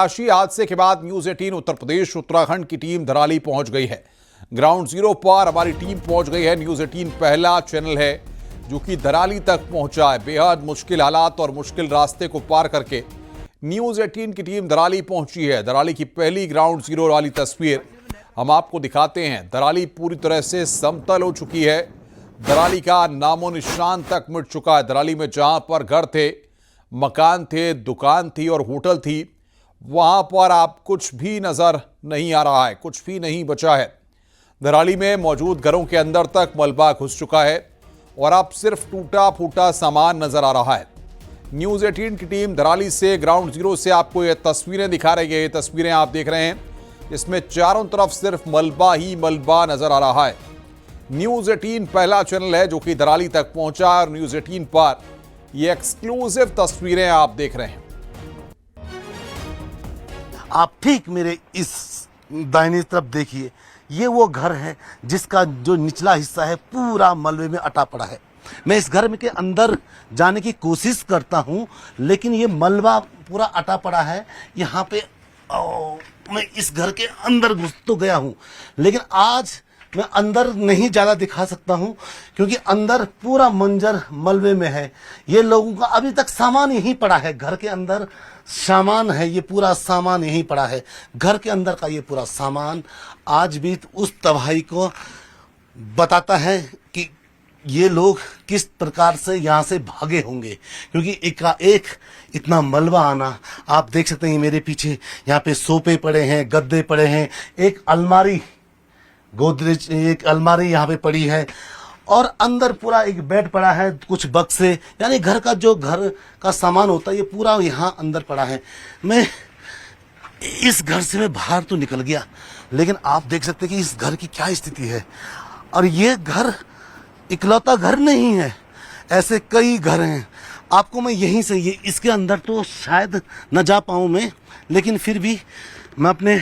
काशी हादसे के बाद न्यूज 18 उत्तर प्रदेश उत्तराखंड की टीम धराली पहुंच गई है। ग्राउंड जीरो पर हमारी टीम पहुंच गई है। न्यूज 18 पहला चैनल है जो कि धराली तक पहुंचा है। बेहद मुश्किल हालात और मुश्किल रास्ते को पार करके न्यूज 18 की टीम धराली पहुंची है। धराली की पहली ग्राउंड जीरो वाली तस्वीर हम आपको दिखाते हैं। धराली पूरी तरह से समतल हो चुकी है। धराली का नामो निशान तक मिट चुका है। धराली में जहां पर घर थे, मकान थे, दुकान थी और होटल थी, वहां पर आप कुछ भी नजर नहीं आ रहा है, कुछ भी नहीं बचा है। धराली में मौजूद घरों के अंदर तक मलबा घुस चुका है और अब सिर्फ टूटा फूटा सामान नजर आ रहा है। न्यूज 18 की टीम धराली से ग्राउंड जीरो से आपको ये तस्वीरें दिखा रही है। ये तस्वीरें आप देख रहे हैं, इसमें चारों तरफ सिर्फ मलबा ही मलबा नजर आ रहा है। न्यूज 18 पहला चैनल है जो कि धराली तक पहुंचा और न्यूज 18 पर ये एक्सक्लूसिव तस्वीरें आप देख रहे हैं। आप ठीक मेरे इस दाहिनी तरफ देखिए, ये वो घर है जिसका जो निचला हिस्सा है पूरा मलबे में अटा पड़ा है। मैं इस घर में के अंदर जाने की कोशिश करता हूँ, लेकिन ये मलबा पूरा अटा पड़ा है। यहाँ पे मैं इस घर के अंदर घुस तो गया हूँ, लेकिन आज मैं अंदर नहीं ज़्यादा दिखा सकता हूँ क्योंकि अंदर पूरा मंजर मलबे में है। ये लोगों का अभी तक सामान यहीं पड़ा है। घर के अंदर सामान है, ये पूरा सामान यहीं पड़ा है। घर के अंदर का ये पूरा सामान आज भी उस तबाही को बताता है कि ये लोग किस प्रकार से यहाँ से भागे होंगे, क्योंकि एकाएक इतना मलबा आना। आप देख सकते हैं मेरे पीछे यहाँ पे सोफे पड़े हैं, गद्दे पड़े हैं, एक अलमारी गोदरेज, एक अलमारी यहाँ पे पड़ी है और अंदर पूरा एक बेड पड़ा है, कुछ बक्से, यानी घर का जो घर का सामान होता है ये पूरा यहाँ अंदर पड़ा है। मैं इस घर से मैं बाहर तो निकल गया, लेकिन आप देख सकते हैं कि इस घर की क्या स्थिति है। और ये घर इकलौता घर नहीं है, ऐसे कई घर हैं। आपको मैं यहीं से ये इसके अंदर तो शायद न जा पाऊँ मैं, लेकिन फिर भी मैं अपने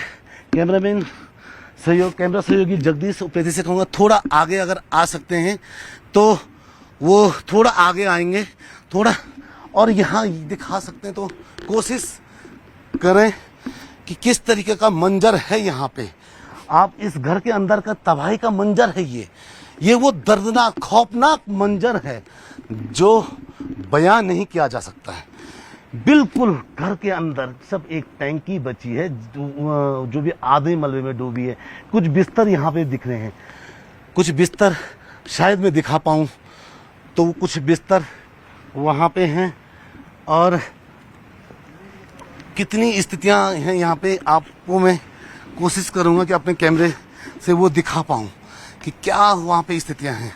कैमरा सहयोगी जगदीश उपेती से कहूँगा थोड़ा आगे अगर आ सकते हैं तो वो थोड़ा आगे आएंगे थोड़ा, और यहाँ दिखा सकते हैं तो कोशिश करें कि किस तरीके का मंजर है यहाँ पे। आप इस घर के अंदर का तबाही का मंजर है ये वो दर्दनाक खौफनाक मंजर है जो बयान नहीं किया जा सकता है। बिल्कुल घर के अंदर सब एक टैंकी बची है जो भी आधे मलबे में डूबी है। कुछ बिस्तर यहाँ पे दिख रहे हैं, कुछ बिस्तर शायद मैं दिखा पाऊँ तो कुछ बिस्तर वहाँ पे हैं और कितनी स्थितियाँ हैं यहाँ पे आपको मैं कोशिश करूँगा कि अपने कैमरे से वो दिखा पाऊँ कि क्या वहाँ पे स्थितियाँ हैं।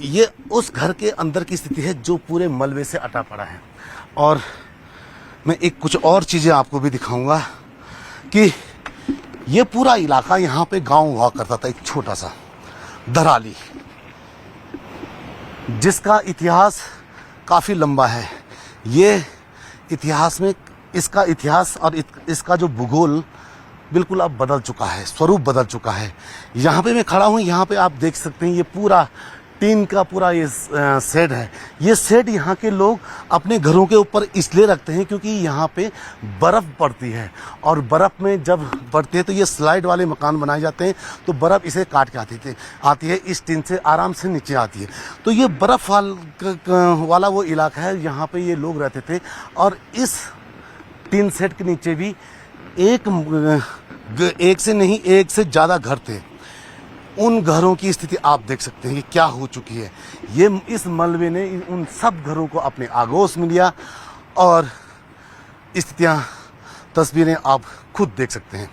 ये उस घर के अंदर की स्थिति है जो पूरे मलबे से अटा पड़ा है। और मैं एक कुछ और चीज़ें आपको भी दिखाऊंगा कि ये पूरा इलाका यहाँ पे गांव हुआ करता था, एक छोटा सा धराली, जिसका इतिहास काफ़ी लंबा है। ये इतिहास में इसका इतिहास और इसका जो भूगोल बिल्कुल अब बदल चुका है, स्वरूप बदल चुका है। यहाँ पे मैं खड़ा हूँ, यहाँ पे आप देख सकते हैं ये पूरा टीन का पूरा ये शेड है। ये शेड यहाँ के लोग अपने घरों के ऊपर इसलिए रखते हैं क्योंकि यहाँ पे बर्फ़ पड़ती है और बर्फ़ में जब पड़ती है तो ये स्लाइड वाले मकान बनाए जाते हैं, तो बर्फ़ इसे काट के आती है इस टीन से आराम से नीचे आती है। तो ये बर्फ़ वाला वो इलाका है, यहाँ पे ये लोग रहते थे। और इस टीन शेड के नीचे भी एक से नहीं, एक से ज़्यादा घर थे। उन घरों की स्थिति आप देख सकते हैं कि क्या हो चुकी है। ये इस मलबे ने उन सब घरों को अपने आगोश में लिया और स्थितियां, तस्वीरें आप खुद देख सकते हैं।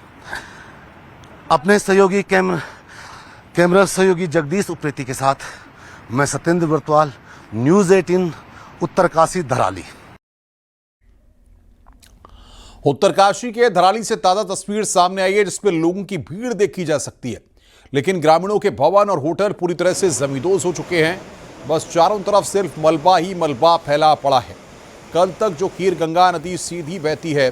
अपने सहयोगी कैमरा सहयोगी जगदीश उप्रेती के साथ मैं सत्येंद्र वर्तवाल, न्यूज़ 18 उत्तरकाशी धराली। उत्तरकाशी के धराली से ताजा तस्वीर सामने आई है जिसमें लोगों की भीड़ देखी जा सकती है, लेकिन ग्रामीणों के भवन और होटल पूरी तरह से जमींदोज हो चुके हैं। बस चारों तरफ सिर्फ मलबा ही मलबा फैला पड़ा है। कल तक जो खीर गंगा नदी सीधी बहती है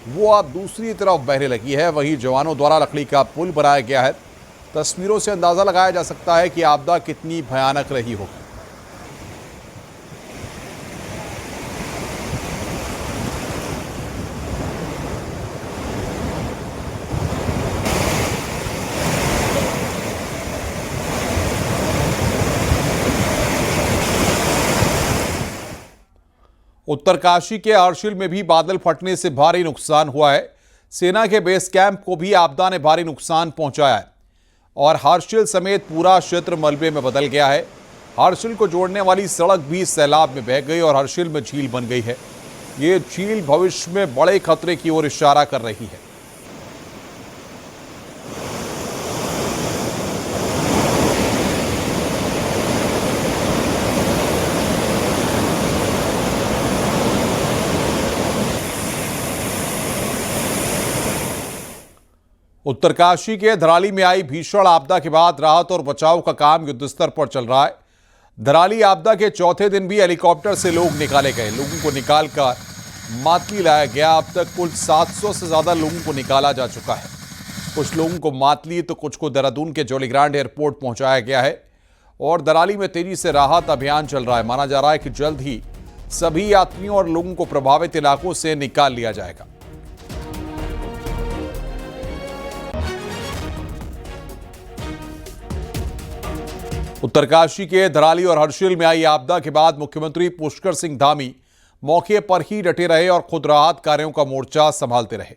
वो अब दूसरी तरफ बहने लगी है। वहीं जवानों द्वारा लकड़ी का पुल बनाया गया है। तस्वीरों से अंदाजा लगाया जा सकता है कि आपदा कितनी भयानक रही होगी। उत्तरकाशी के हर्षिल में भी बादल फटने से भारी नुकसान हुआ है। सेना के बेस कैंप को भी आपदा ने भारी नुकसान पहुंचाया है और हर्षिल समेत पूरा क्षेत्र मलबे में बदल गया है। हर्षिल को जोड़ने वाली सड़क भी सैलाब में बह गई और हर्षिल में झील बन गई है। ये झील भविष्य में बड़े खतरे की ओर इशारा कर रही है। उत्तरकाशी के धराली में आई भीषण आपदा के बाद राहत और बचाव का काम युद्धस्तर पर चल रहा है। धराली आपदा के चौथे दिन भी हेलीकॉप्टर से लोग निकाले गए। लोगों को निकालकर मातली लाया गया। अब तक कुल 700 से ज्यादा लोगों को निकाला जा चुका है। कुछ लोगों को मातली तो कुछ को देहरादून के जॉली ग्रांट एयरपोर्ट पहुंचाया गया है और धराली में तेजी से राहत अभियान चल रहा है। माना जा रहा है कि जल्द ही सभी यात्रियों और लोगों को प्रभावित इलाकों से निकाल लिया जाएगा। उत्तरकाशी के धराली और हर्षिल में आई आपदा के बाद मुख्यमंत्री पुष्कर सिंह धामी मौके पर ही डटे रहे और खुद राहत कार्यों का मोर्चा संभालते रहे।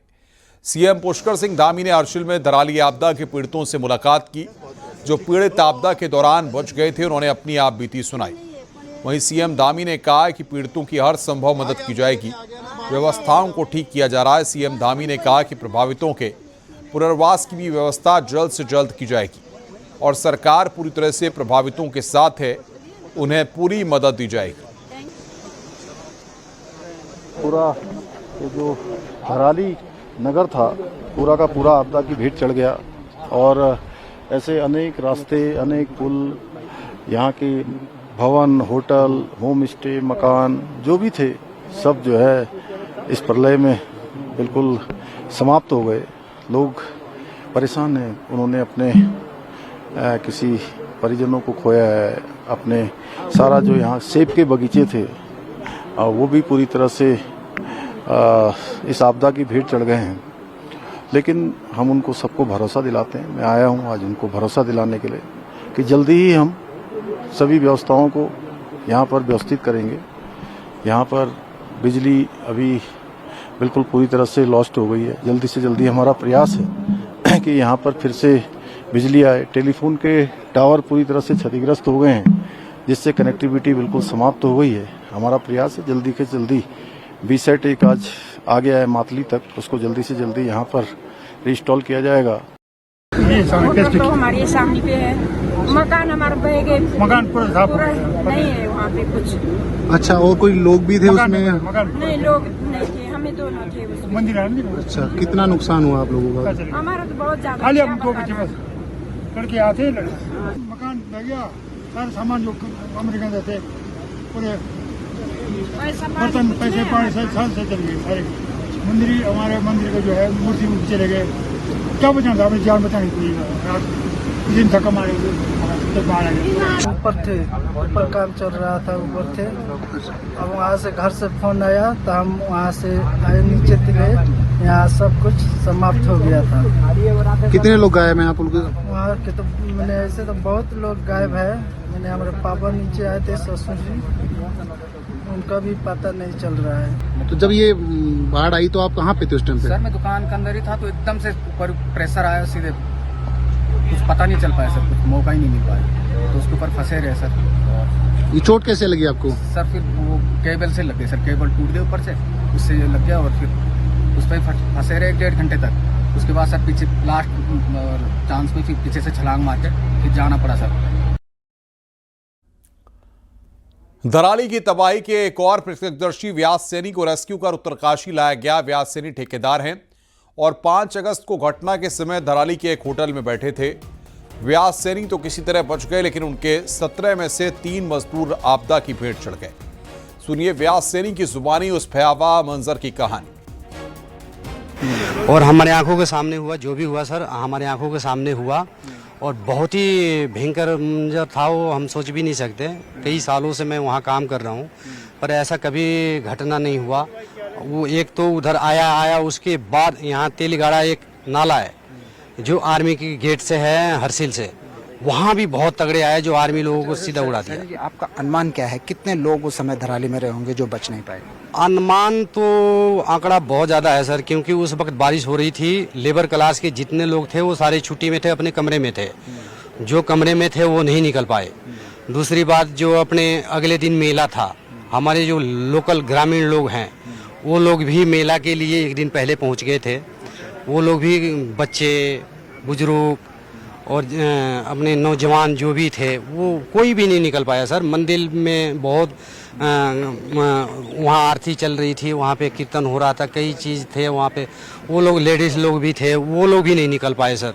सीएम पुष्कर सिंह धामी ने हर्षिल में धराली आपदा के पीड़ितों से मुलाकात की। जो पीड़ित आपदा के दौरान बच गए थे, उन्होंने अपनी आप बीती सुनाई। वहीं सीएम धामी ने कहा कि पीड़ितों की हर संभव मदद की जाएगी। व्यवस्थाओं को ठीक किया जा रहा है। सीएम धामी ने कहा कि प्रभावितों के पुनर्वास की भी व्यवस्था जल्द से जल्द की जाएगी और सरकार पूरी तरह से प्रभावितों के साथ है। उन्हें पूरी मदद दी जाएगी। पूरा ये जो धराली नगर था, पूरा का पूरा आपदा की भेंट चढ़ गया और ऐसे अनेक रास्ते, अनेक पुल, यहाँ के भवन, होटल, होम स्टे, मकान जो भी थे, सब जो है इस प्रलय में बिल्कुल समाप्त हो गए। लोग परेशान हैं। उन्होंने अपने किसी परिजनों को खोया है। अपने सारा जो यहाँ सेब के बगीचे थे वो भी पूरी तरह से इस आपदा की भेंट चढ़ गए हैं। लेकिन हम उनको सबको भरोसा दिलाते हैं। मैं आया हूँ आज उनको भरोसा दिलाने के लिए कि जल्दी ही हम सभी व्यवस्थाओं को यहाँ पर व्यवस्थित करेंगे। यहाँ पर बिजली अभी बिल्कुल पूरी तरह से लॉस्ट हो गई है। जल्दी से जल्दी हमारा प्रयास है कि यहाँ पर फिर से बिजली आए। टेलीफोन के टावर पूरी तरह से क्षतिग्रस्त हो गए हैं, जिससे कनेक्टिविटी बिल्कुल समाप्त हो गई है। हमारा प्रयास है जल्दी से जल्दी बीसेट एक आज आ गया है मातली तक, उसको जल्दी से जल्दी यहाँ पर रिस्टॉल किया जाएगा। तो हमारे सामने पे है, मकान हमारे बह गए, मकान पूरा नहीं है वहाँ पे कुछ। अच्छा, और कोई लोग भी थे उसमें? नहीं, लोग नहीं थे, हमें दोनों थे उसमें। मंदिर। अच्छा, कितना नुकसान हुआ आप लोगों का? हमारा तो बहुत ज्यादा। खाली हम दो बच्चे बस लड़के आते मकान बह गया। सारे सामान जो अमेरिकन से थे पूरे बर्तन, पैसे पानी से चल गए सारे। मंदिर, हमारे मंदिर का जो है मूर्ति भी चले गए। क्या बचाना था? अपनी जान बचानी थी। दिन तक हमारे ऊपर थे, ऊपर काम चल रहा था, ऊपर थे। अब वहाँ से घर से फोन आया तो हम वहाँ से आए, नीचे गए। यहाँ सब कुछ समाप्त हो गया था। कितने लोग गायब हैं आप लोग? वहाँ के तो मैंने ऐसे तो बहुत लोग गायब है। मैंने हमारे पापा नीचे आए थे, ससुर जी, उनका भी पता नहीं चल रहा है। तो जब ये बाढ़ आई तो आप कहाँ पे थे उस टाइम पे? सर मैं दुकान के अंदर ही था, तो एकदम से ऊपर प्रेशर आया, सीधे कुछ पता नहीं चल पाया सर, कुछ मौका ही नहीं मिल पाया, तो उसके ऊपर फंसे रहे सर। ये चोट कैसे लगी आपको? सर फिर वो केबल से लग गई सर, केबल टूट गया ऊपर से, उससे लग गया और फिर उस पर फंसे रहे 1.5 घंटे तक। उसके बाद सर पीछे लास्ट चांस में फिर पीछे से छलांग मार के फिर जाना पड़ा सर। धराली की तबाही के एक और प्रत्यक्षदर्शी व्यास सैनी को रेस्क्यू कर उत्तरकाशी लाया गया। व्यास सैनी ठेकेदार हैं और 5 अगस्त को घटना के समय धराली के एक होटल में बैठे थे। व्यास सैनी तो किसी तरह बच गए, लेकिन उनके 17 में से 3 मजदूर आपदा की भेंट चढ़ गए। सुनिए व्यास सैनी की जुबानी उस भयावह मंजर की कहानी। और हमारे आंखों के सामने हुआ, जो भी हुआ सर हमारे आंखों के सामने हुआ और बहुत ही भयंकर मंजर था वो, हम सोच भी नहीं सकते। कई सालों से मैं वहाँ काम कर रहा हूँ, पर ऐसा कभी घटना नहीं हुआ। वो एक तो उधर आया, उसके बाद यहाँ तेलीगाड़ा एक नाला है जो आर्मी की गेट से है, हर्षिल से, वहाँ भी बहुत तगड़े आए जो आर्मी लोगों को सीधा उड़ा दिया। आपका अनुमान क्या है, कितने लोग उस समय धराली में रहे होंगे जो बच नहीं पाए? अनुमान तो आंकड़ा बहुत ज़्यादा है सर, क्योंकि उस वक्त बारिश हो रही थी। लेबर क्लास के जितने लोग थे वो सारे छुट्टी में थे, अपने कमरे में थे। जो कमरे में थे वो नहीं निकल पाए। दूसरी बात, जो अपने अगले दिन मेला था, हमारे जो लोकल ग्रामीण लोग हैं वो लोग भी मेला के लिए एक दिन पहले पहुंच गए थे। वो लोग भी, बच्चे, बुजुर्ग और अपने नौजवान जो भी थे, वो कोई भी नहीं निकल पाया सर। मंदिर में बहुत वहाँ आरती चल रही थी, वहाँ पे कीर्तन हो रहा था, कई चीज़ थे वहाँ पे। वो लोग, लेडीज़ लोग भी थे, वो लोग भी नहीं निकल पाए सर।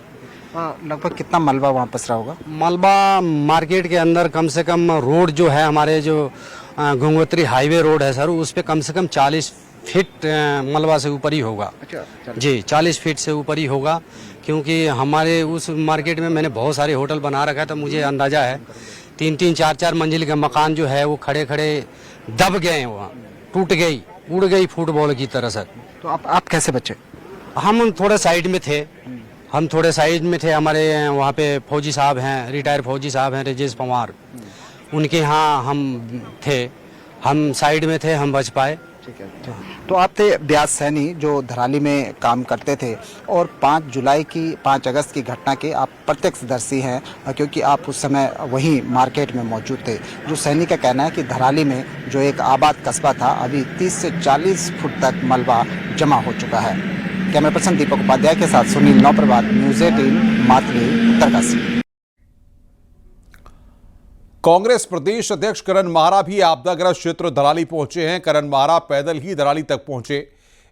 लगभग कितना मलबा वहाँ पसरा होगा? मलबा मार्केट के अंदर कम से कम, रोड जो है हमारे जो गंगोत्री हाईवे रोड है सर, उस पे कम से कम 40 फीट मलबा से ऊपर ही होगा। अच्छा जी, 40 फीट से ऊपर ही होगा, क्योंकि हमारे उस मार्केट में मैंने बहुत सारे होटल बना रखा था। मुझे अंदाज़ा है 3-3, 4-4 मंजिल का मकान जो है वो खड़े खड़े दब गए हैं, वहाँ टूट गई, उड़ गई फुटबॉल की तरह सर। तो आप कैसे बचे? हम थोड़े साइड में थे, हमारे वहाँ पे फौजी साहब हैं, रिटायर फौजी साहब हैं राजेश पवार, उनके यहाँ हम थे, हम साइड में थे, हम बच पाए। ठीक है। तो आप थे ब्यास सैनी जो धराली में काम करते थे, और 5 अगस्त की घटना के आप प्रत्यक्षदर्शी हैं, क्योंकि आप उस समय वहीं मार्केट में मौजूद थे। जो सैनी का कहना है कि धराली में जो एक आबाद कस्बा था, अभी 30 से 40 फुट तक मलबा जमा हो चुका है। कैमरा पर्सन दीपक उपाध्याय के साथ सुनील नौप्रभात, न्यूज़ 18, मातली, उत्तरकाशी। कांग्रेस प्रदेश अध्यक्ष करण माहरा भी आपदाग्रस्त क्षेत्र धराली पहुंचे हैं। करण माहरा पैदल ही धराली तक पहुंचे।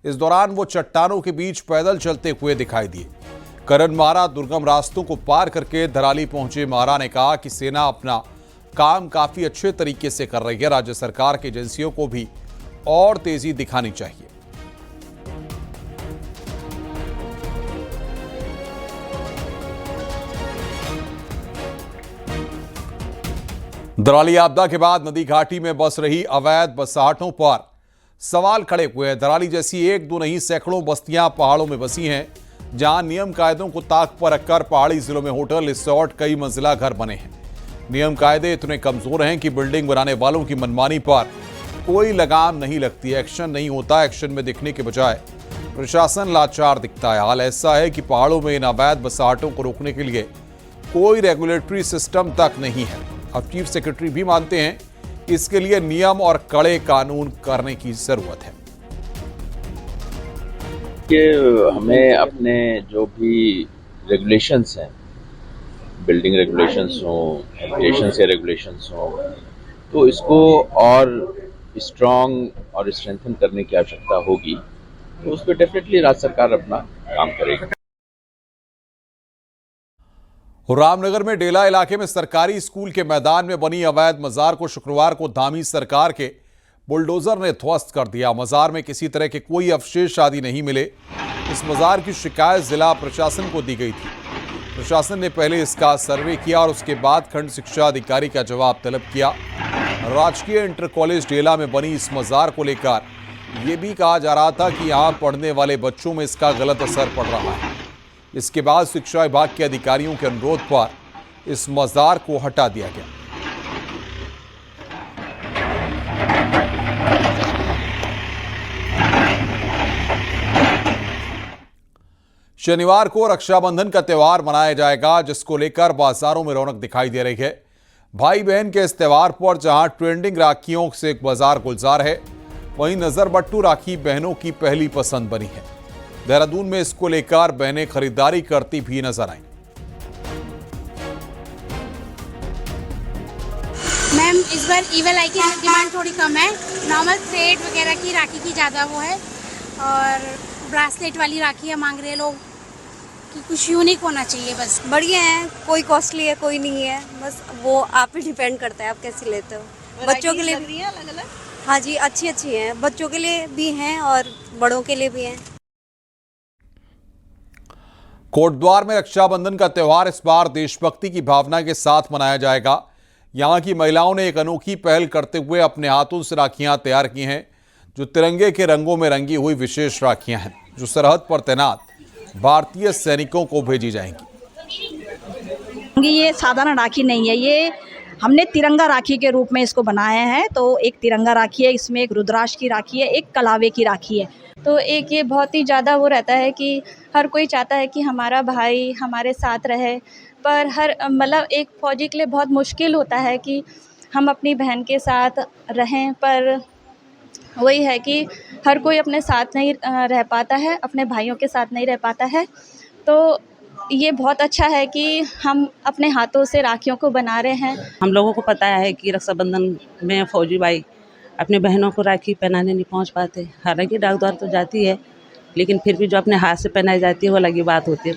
इस दौरान वो चट्टानों के बीच पैदल चलते हुए दिखाई दिए। करण माहरा दुर्गम रास्तों को पार करके धराली पहुंचे। माहरा ने कहा कि सेना अपना काम काफी अच्छे तरीके से कर रही है। राज्य सरकार की एजेंसियों को भी और तेजी दिखानी चाहिए। धराली आपदा के बाद नदी घाटी में बस रही अवैध बसाहटों पर सवाल खड़े हुए हैं। धराली जैसी एक दो नहीं, सैकड़ों बस्तियां पहाड़ों में बसी हैं, जहां नियम कायदों को ताक पर रखकर पहाड़ी जिलों में होटल, रिसोर्ट, कई मंजिला घर बने हैं। नियम कायदे इतने कमजोर हैं कि बिल्डिंग बनाने वालों की मनमानी पर कोई लगाम नहीं लगती, एक्शन नहीं होता। एक्शन में दिखने के बजाय प्रशासन लाचार दिखता है। हाल ऐसा है कि पहाड़ों में इन अवैध बसाहटों को रोकने के लिए कोई रेगुलेटरी सिस्टम तक नहीं है। अब चीफ सेक्रेटरी भी मानते हैं कि इसके लिए नियम और कड़े कानून करने की जरूरत है। कि हमें अपने जो भी रेगुलेशंस हैं, बिल्डिंग रेगुलेशंस हो, एजुकेशन से रेगुलेशंस हो, तो इसको और स्ट्रॉन्ग और स्ट्रेंथन करने की आवश्यकता होगी। तो उस पर डेफिनेटली राज्य सरकार अपना काम करेगी। रामनगर में डेला इलाके में सरकारी स्कूल के मैदान में बनी अवैध मजार को शुक्रवार को धामी सरकार के बुलडोजर ने ध्वस्त कर दिया। मजार में किसी तरह के कोई अवशेष आदि नहीं मिले। इस मजार की शिकायत जिला प्रशासन को दी गई थी। प्रशासन ने पहले इसका सर्वे किया और उसके बाद खंड शिक्षा अधिकारी का जवाब तलब किया। राजकीय इंटर कॉलेज डेला में बनी इस मजार को लेकर यह भी कहा जा रहा था कि यहां पढ़ने वाले बच्चों में इसका गलत असर पड़ रहा है। इसके बाद शिक्षा विभाग के अधिकारियों के अनुरोध पर इस मजार को हटा दिया गया। शनिवार को रक्षाबंधन का त्यौहार मनाया जाएगा, जिसको लेकर बाजारों में रौनक दिखाई दे रही है। भाई बहन के इस त्यौहार पर जहां ट्रेंडिंग राखियों से एक बाजार गुलजार है, वहीं नजरबट्टू राखी बहनों की पहली पसंद बनी है। देहरादून में इसको लेकर बहनें खरीदारी करती भी नजर आई। मैम, इस बार ईवल आई की डिमांड थोड़ी कम है। नॉर्मल थ्रेड वगैरह की राखी की ज़्यादा वो है, और ब्रासलेट वाली राखियाँ मांग रहे हैं लोग कि कुछ यूनिक होना चाहिए। बस बढ़िया है, कोई कॉस्टली है कोई नहीं है, बस वो आप पे डिपेंड करता है आप कैसे लेते हो। बच्चों के लिए भी अलग अलग, हाँ जी, अच्छी हैं। बच्चों के लिए भी हैं और बड़ों के लिए भी हैं। कोटद्वार में रक्षाबंधन का त्यौहार इस बार देशभक्ति की भावना के साथ मनाया जाएगा। यहां की महिलाओं ने एक अनोखी पहल करते हुए अपने हाथों से राखियां तैयार की हैं, जो तिरंगे के रंगों में रंगी हुई विशेष राखियां हैं, जो सरहद पर तैनात भारतीय सैनिकों को भेजी जाएंगी। ये साधारण राखी नहीं है, ये हमने तिरंगा राखी के रूप में इसको बनाया है। तो एक तिरंगा राखी है, इसमें एक रुद्राक्ष की राखी है, एक कलावे की राखी है। तो एक ये बहुत ही ज़्यादा वो रहता है कि हर कोई चाहता है कि हमारा भाई हमारे साथ रहे, पर हर मतलब एक फौजी के लिए बहुत मुश्किल होता है कि हम अपनी बहन के साथ रहें, पर वही है कि हर कोई अपने साथ नहीं रह पाता है, अपने भाइयों के साथ नहीं रह पाता है। तो ये बहुत अच्छा है कि हम अपने हाथों से राखियों को बना रहे हैं। हम लोगों को पता है कि रक्षाबंधन में फौजी भाई अपने बहनों को राखी पहनाने नहीं पहुंच पाते। हालांकि डाक द्वार तो जाती है, लेकिन फिर भी जो अपने हाथ से पहनाई जाती है वो अलग ही बात होती है।